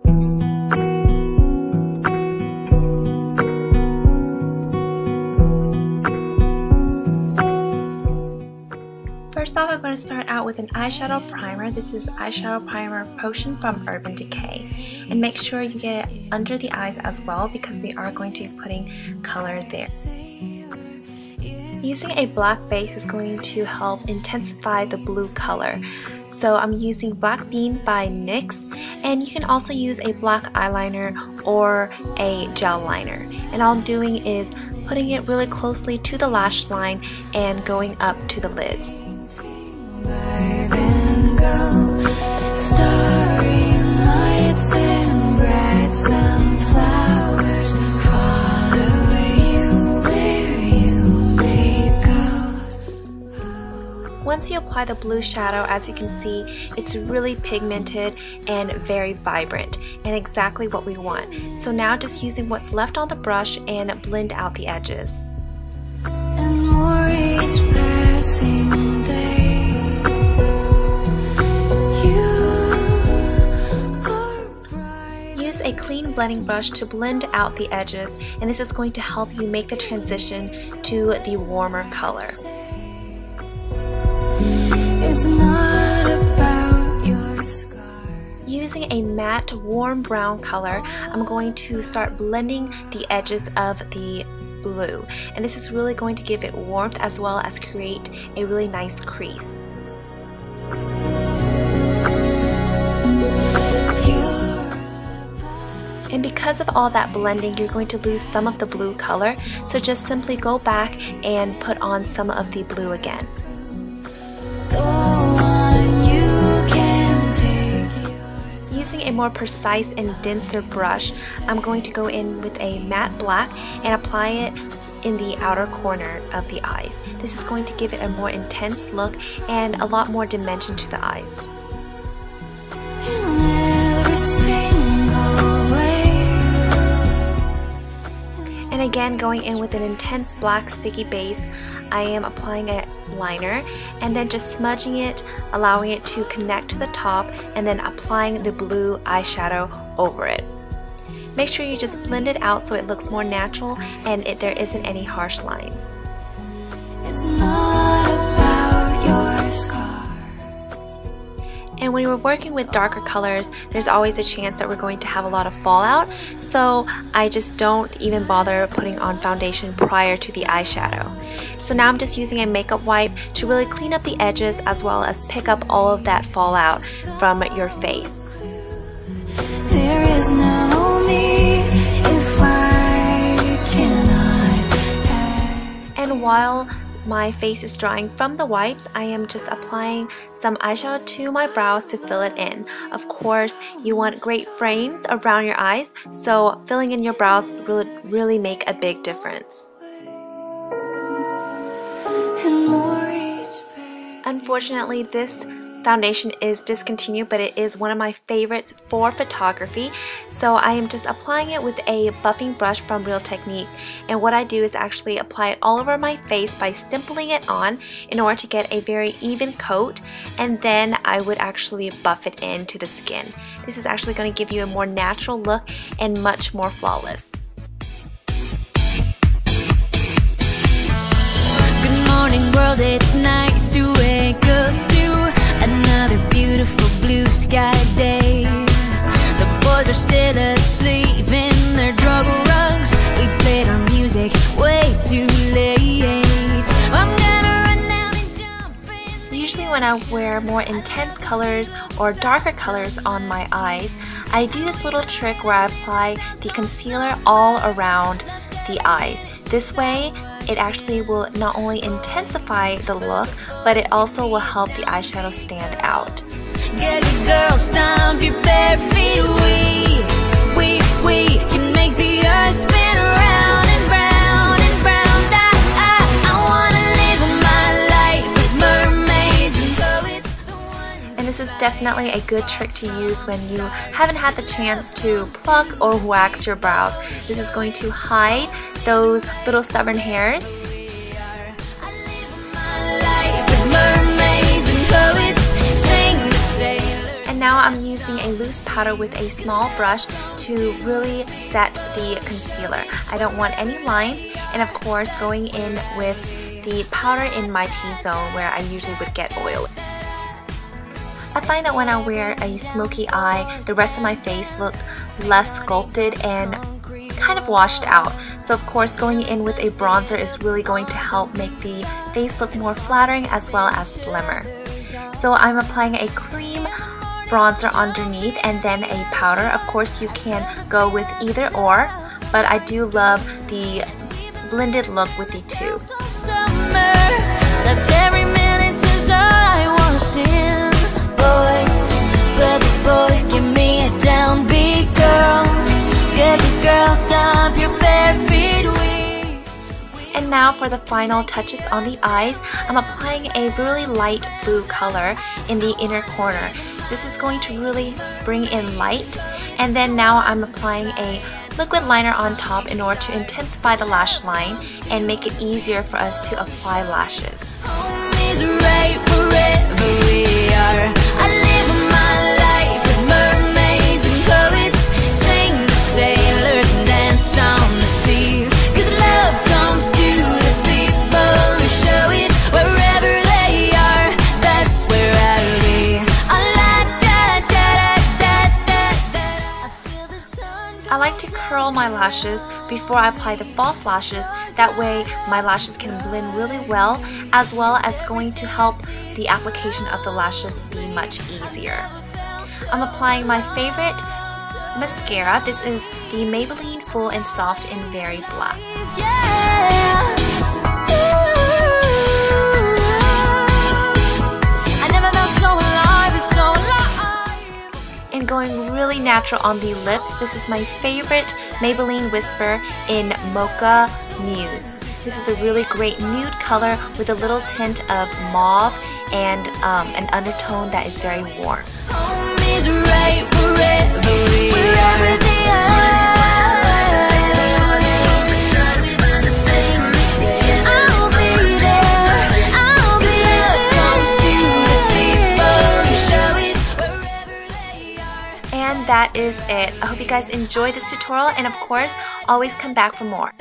First off, I'm going to start out with an eyeshadow primer. This is Eyeshadow Primer Potion from Urban Decay. And make sure you get it under the eyes as well because we are going to be putting color there. Using a black base is going to help intensify the blue color. So I'm using Black Bean by NYX, and you can also use a black eyeliner or a gel liner. And all I'm doing is putting it really closely to the lash line and going up to the lids. Once you apply the blue shadow, as you can see, it's really pigmented and very vibrant, and exactly what we want. So now just using what's left on the brush and blend out the edges. And more each passing day, use a clean blending brush to blend out the edges, and this is going to help you make the transition to the warmer color. It's not about your scar. Using a matte warm brown color, I'm going to start blending the edges of the blue, and this is really going to give it warmth as well as create a really nice crease. And because of all that blending, you're going to lose some of the blue color, so just simply go back and put on some of the blue again. Using a more precise and denser brush, I'm going to go in with a matte black and apply it in the outer corner of the eyes. This is going to give it a more intense look and a lot more dimension to the eyes. And again, going in with an intense black sticky base, I am applying a liner and then just smudging it, allowing it to connect to the top, and then applying the blue eyeshadow over it. Make sure you just blend it out so it looks more natural and there isn't any harsh lines. It's not about your scar. And when we're working with darker colors, there's always a chance that we're going to have a lot of fallout, so I just don't even bother putting on foundation prior to the eyeshadow. So now I'm just using a makeup wipe to really clean up the edges as well as pick up all of that fallout from your face. There is no me if I cannot have. And while my face is drying from the wipes, I am just applying some eyeshadow to my brows to fill it in. Of course, you want great frames around your eyes, so filling in your brows will really make a big difference. Unfortunately, this foundation is discontinued, but it is one of my favorites for photography, so I am just applying it with a buffing brush from Real Technique. And what I do is actually apply it all over my face by stippling it on in order to get a very even coat, and then I would actually buff it into the skin. This is actually going to give you a more natural look and much more flawless. Good morning world, it's nice to wake up to another beautiful blue sky day. The boys are still asleep in their drug rugs. We played our music way too late. I'm gonna run down and jump in. Usually when I wear more intense colors or darker colors on my eyes, I do this little trick where I apply the concealer all around the eyes. This way, it actually will not only intensify the look, but it also will help the eyeshadow stand out. Get your girl, stomp your bare feet. We can make the earth spin around and round and round. I wanna live my life with mermaids and poets. And this is definitely a good trick to use when you haven't had the chance to pluck or wax your brows. This is going to hide those little stubborn hairs. And now I'm using a loose powder with a small brush to really set the concealer. I don't want any lines, and of course going in with the powder in my T-zone where I usually would get oil. I find that when I wear a smoky eye, the rest of my face looks less sculpted and kind of washed out. So of course going in with a bronzer is really going to help make the face look more flattering as well as slimmer. So I'm applying a cream bronzer underneath and then a powder. Of course you can go with either or, but I do love the blended look with the two. Boys, give me a downbeat, girls. Good girls, stomp your bare feet. And now for the final touches on the eyes, I'm applying a really light blue color in the inner corner. This is going to really bring in light. And then now I'm applying a liquid liner on top in order to intensify the lash line and make it easier for us to apply lashes. Right wherever we are. I live my life with mermaids and poets, sing to sailors and dance on the sea. 'Cause love comes to the people who show it wherever they are. That's where I'll be. I like to curl my lashes before I apply the false lashes. That way my lashes can blend really well, as well as going to help the application of the lashes be much easier. I'm applying my favorite mascara. This is the Maybelline Full and Soft in Very Black. And going really natural on the lips, this is my favorite Maybelline Whisper in Mocha Muse. This is a really great nude color with a little tint of mauve and an undertone that is very warm. And that is it. I hope you guys enjoyed this tutorial, and of course, always come back for more.